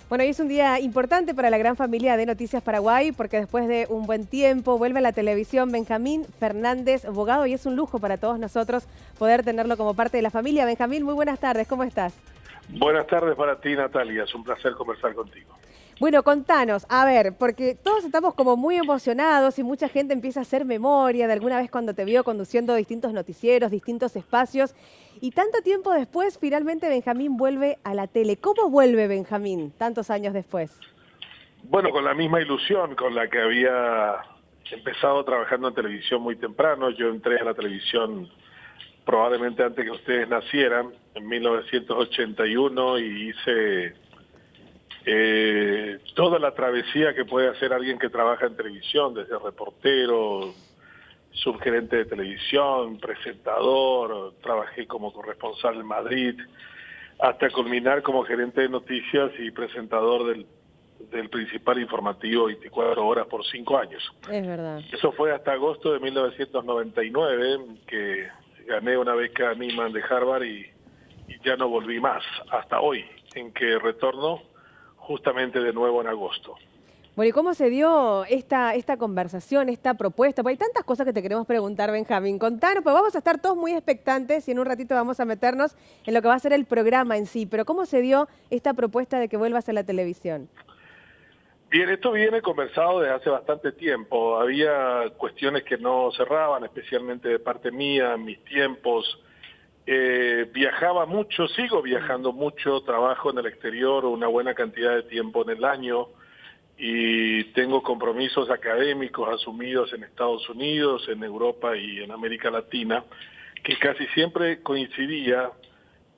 Bueno, hoy es un día importante para la gran familia de Noticias Paraguay porque después de un buen tiempo vuelve a la televisión Benjamín Fernández Bogado y es un lujo para todos nosotros poder tenerlo como parte de la familia. Benjamín, muy buenas tardes, ¿cómo estás? Buenas tardes para ti, Natalia. Es un placer conversar contigo. Bueno, contanos, a ver, porque todos estamos como muy emocionados y mucha gente empieza a hacer memoria de alguna vez cuando te vio conduciendo distintos noticieros, distintos espacios. Y tanto tiempo después, finalmente Benjamín vuelve a la tele. ¿Cómo vuelve Benjamín tantos años después? Bueno, con la misma ilusión con la que había empezado trabajando en televisión muy temprano. Yo entré a la televisión probablemente antes que ustedes nacieran, en 1981, y hice toda la travesía que puede hacer alguien que trabaja en televisión, desde reportero, subgerente de televisión, presentador, trabajé como corresponsal en Madrid, hasta culminar como gerente de noticias y presentador del principal informativo 24 horas por 5 años. Es verdad. Eso fue hasta agosto de 1999, que gané una beca Nieman de Harvard y ya no volví más, hasta hoy, en que retorno justamente de nuevo en agosto. Bueno, ¿y cómo se dio esta conversación, esta propuesta? Porque hay tantas cosas que te queremos preguntar, Benjamín. Contanos, pues vamos a estar todos muy expectantes y en un ratito vamos a meternos en lo que va a ser el programa en sí. Pero ¿cómo se dio esta propuesta de que vuelvas a la televisión? Bien, esto viene conversado desde hace bastante tiempo. Había cuestiones que no cerraban, especialmente de parte mía, en mis tiempos. Viajaba mucho, sigo viajando mucho, trabajo en el exterior una buena cantidad de tiempo en el año y tengo compromisos académicos asumidos en Estados Unidos, en Europa y en América Latina, que casi siempre coincidía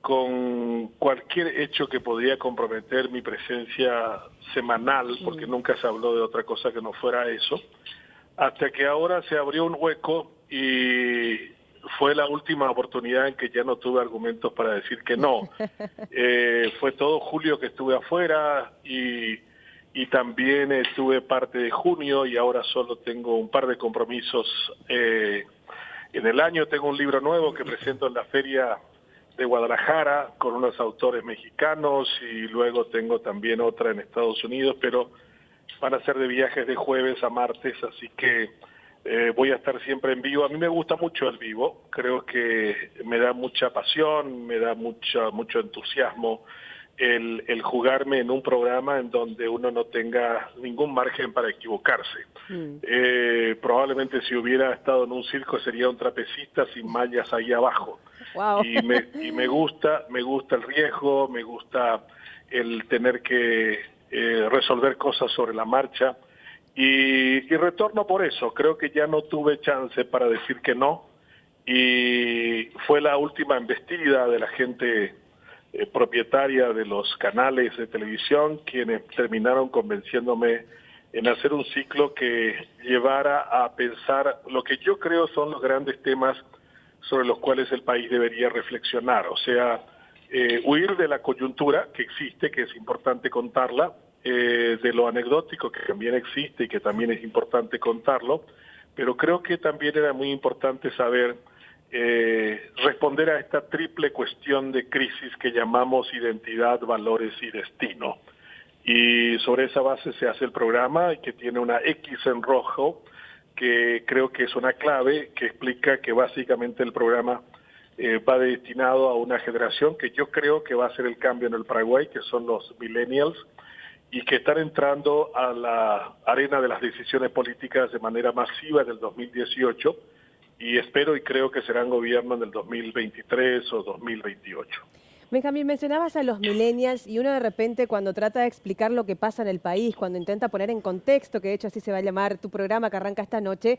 con cualquier hecho que podría comprometer mi presencia semanal, porque nunca se habló de otra cosa que no fuera eso, hasta que ahora se abrió un hueco y fue la última oportunidad en que ya no tuve argumentos para decir que no. Fue todo julio que estuve afuera y también estuve parte de junio y ahora solo tengo un par de compromisos en el año. Tengo un libro nuevo que presento en la Feria de Guadalajara con unos autores mexicanos y luego tengo también otra en Estados Unidos, pero van a ser de viajes de jueves a martes, así que voy a estar siempre en vivo. A mí me gusta mucho el vivo, creo que me da mucha pasión, me da mucho entusiasmo el jugarme en un programa en donde uno no tenga ningún margen para equivocarse. Probablemente si hubiera estado en un circo sería un trapecista sin mallas ahí abajo. Wow. Me gusta el riesgo, me gusta el tener que resolver cosas sobre la marcha y retorno por eso. Creo que ya no tuve chance para decir que no y fue la última embestida de la gente propietaria de los canales de televisión quienes terminaron convenciéndome en hacer un ciclo que llevara a pensar lo que yo creo son los grandes temas sobre los cuales el país debería reflexionar, o sea, huir de la coyuntura que existe, que es importante contarla, de lo anecdótico que también existe y que también es importante contarlo, pero creo que también era muy importante saber responder a esta triple cuestión de crisis que llamamos identidad, valores y destino. Y sobre esa base se hace el programa, que tiene una X en rojo, que creo que es una clave, que explica que básicamente el programa va destinado a una generación que yo creo que va a ser el cambio en el Paraguay, que son los millennials, y que están entrando a la arena de las decisiones políticas de manera masiva en el 2018, y espero y creo que serán gobierno en el 2023 o 2028. Benjamín, mencionabas a los millennials y uno de repente cuando trata de explicar lo que pasa en el país, cuando intenta poner en contexto, que de hecho así se va a llamar tu programa que arranca esta noche,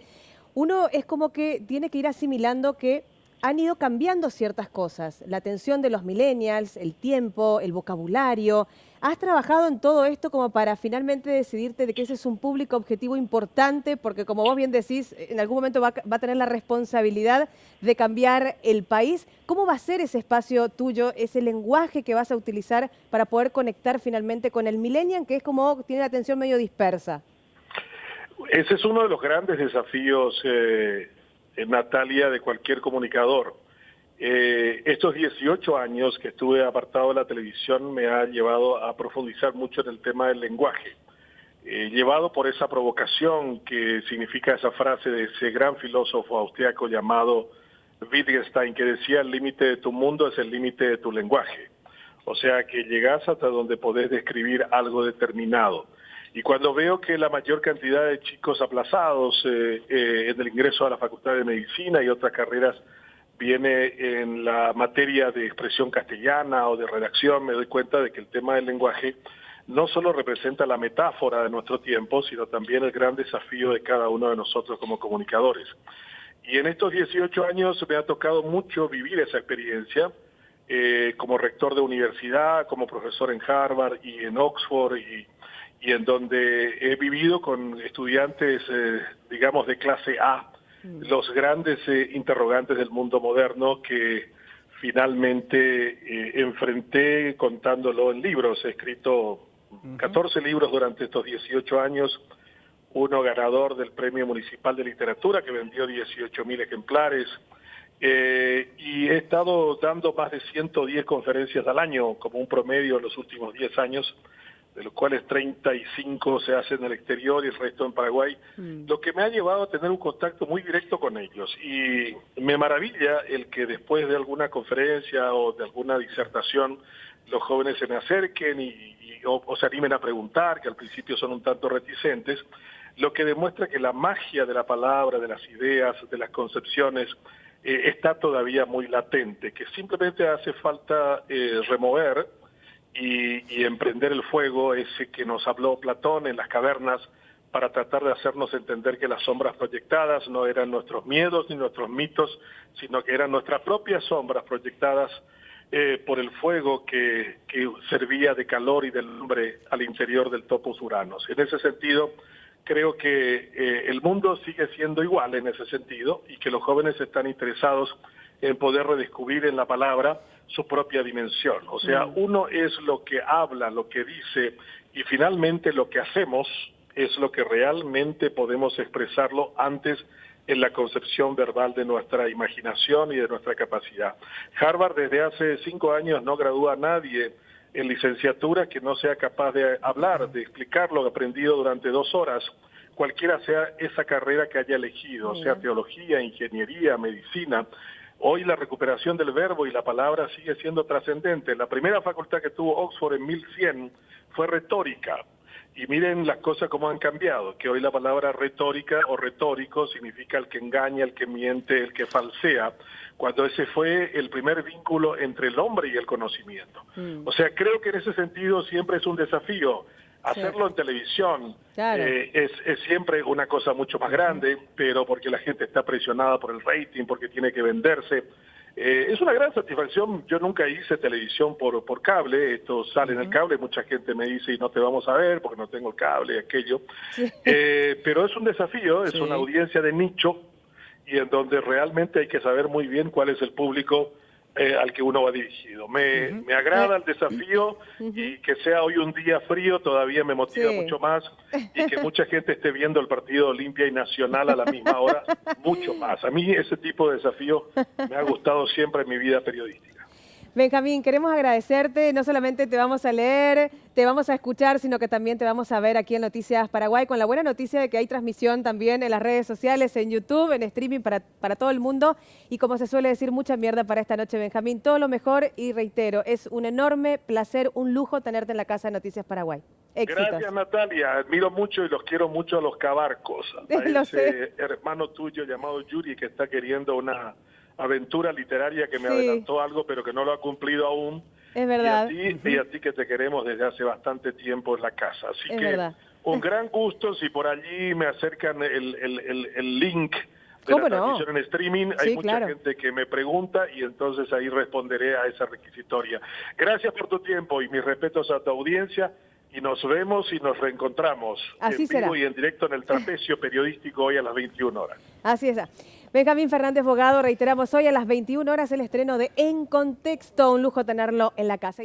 uno es como que tiene que ir asimilando que han ido cambiando ciertas cosas. La atención de los millennials, el tiempo, el vocabulario. ¿Has trabajado en todo esto como para finalmente decidirte de que ese es un público objetivo importante? Porque como vos bien decís, en algún momento va a tener la responsabilidad de cambiar el país. ¿Cómo va a ser ese espacio tuyo, ese lenguaje que vas a utilizar para poder conectar finalmente con el millennial, que es como tiene la atención medio dispersa? Ese es uno de los grandes desafíos, Natalia, de cualquier comunicador. Estos 18 años que estuve apartado de la televisión me ha llevado a profundizar mucho en el tema del lenguaje. Llevado por esa provocación que significa esa frase de ese gran filósofo austriaco llamado Wittgenstein, que decía: el límite de tu mundo es el límite de tu lenguaje. O sea que llegás hasta donde podés describir algo determinado. Y cuando veo que la mayor cantidad de chicos aplazados en el ingreso a la Facultad de Medicina y otras carreras viene en la materia de expresión castellana o de redacción, me doy cuenta de que el tema del lenguaje no solo representa la metáfora de nuestro tiempo, sino también el gran desafío de cada uno de nosotros como comunicadores. Y en estos 18 años me ha tocado mucho vivir esa experiencia, como rector de universidad, como profesor en Harvard y en Oxford, y en donde he vivido con estudiantes, digamos, de clase A, los grandes interrogantes del mundo moderno que finalmente enfrenté contándolo en libros. He escrito 14 libros durante estos 18 años, uno ganador del Premio Municipal de Literatura que vendió 18.000 ejemplares, y he estado dando más de 110 conferencias al año como un promedio en los últimos 10 años, de los cuales 35 se hacen en el exterior y el resto en Paraguay, lo que me ha llevado a tener un contacto muy directo con ellos. Y me maravilla el que después de alguna conferencia o de alguna disertación los jóvenes se me acerquen o se animen a preguntar, que al principio son un tanto reticentes, lo que demuestra que la magia de la palabra, de las ideas, de las concepciones, está todavía muy latente, que simplemente hace falta remover y emprender el fuego ese que nos habló Platón en las cavernas, para tratar de hacernos entender que las sombras proyectadas no eran nuestros miedos ni nuestros mitos, sino que eran nuestras propias sombras proyectadas por el fuego que servía de calor y de lumbre al interior del topos Uranos. En ese sentido, creo que el mundo sigue siendo igual en ese sentido, y que los jóvenes están interesados en poder redescubrir en la palabra su propia dimensión. O sea, uno es lo que habla, lo que dice, y finalmente lo que hacemos es lo que realmente podemos expresarlo antes en la concepción verbal de nuestra imaginación y de nuestra capacidad. Harvard desde hace 5 años no gradúa a nadie en licenciatura que no sea capaz de hablar, de explicar lo aprendido durante 2 horas, cualquiera sea esa carrera que haya elegido, sea teología, ingeniería, medicina. Hoy la recuperación del verbo y la palabra sigue siendo trascendente. La primera facultad que tuvo Oxford en 1100 fue retórica. Y miren las cosas como han cambiado, que hoy la palabra retórica o retórico significa el que engaña, el que miente, el que falsea, cuando ese fue el primer vínculo entre el hombre y el conocimiento. O sea, creo que en ese sentido siempre es un desafío. Hacerlo en televisión es siempre una cosa mucho más grande, pero porque la gente está presionada por el rating, porque tiene que venderse. Es una gran satisfacción. Yo nunca hice televisión por cable, esto sale en el cable, mucha gente me dice: y no te vamos a ver porque no tengo el cable, aquello. Pero es un desafío, es una audiencia de nicho, y en donde realmente hay que saber muy bien cuál es el público al que uno va dirigido. Me agrada el desafío, y que sea hoy un día frío todavía me motiva mucho más, y que mucha gente esté viendo el partido Olimpia y Nacional a la misma hora, mucho más. A mí ese tipo de desafío me ha gustado siempre en mi vida periodística. Benjamín, queremos agradecerte, no solamente te vamos a leer, te vamos a escuchar, sino que también te vamos a ver aquí en Noticias Paraguay, con la buena noticia de que hay transmisión también en las redes sociales, en YouTube, en streaming para todo el mundo, y como se suele decir, mucha mierda para esta noche, Benjamín. Todo lo mejor, y reitero, es un enorme placer, un lujo tenerte en la casa de Noticias Paraguay. Éxitos. Gracias, Natalia. Admiro mucho y los quiero mucho a los cabarcos, a ese hermano tuyo llamado Yuri, que está queriendo una aventura literaria, que me adelantó algo, pero que no lo ha cumplido aún. Es verdad. Y a ti que te queremos desde hace bastante tiempo en la casa. Así que un gran gusto. Si por allí me acercan el link de la transmisión en streaming, hay mucha gente que me pregunta, y entonces ahí responderé a esa requisitoria. Gracias por tu tiempo y mis respetos a tu audiencia, y nos vemos y nos reencontramos en vivo y en directo en el Trapecio Periodístico hoy a las 21 horas. Así es. Benjamín Fernández Bogado, reiteramos, hoy a las 21 horas el estreno de En Contexto. Un lujo tenerlo en la casa.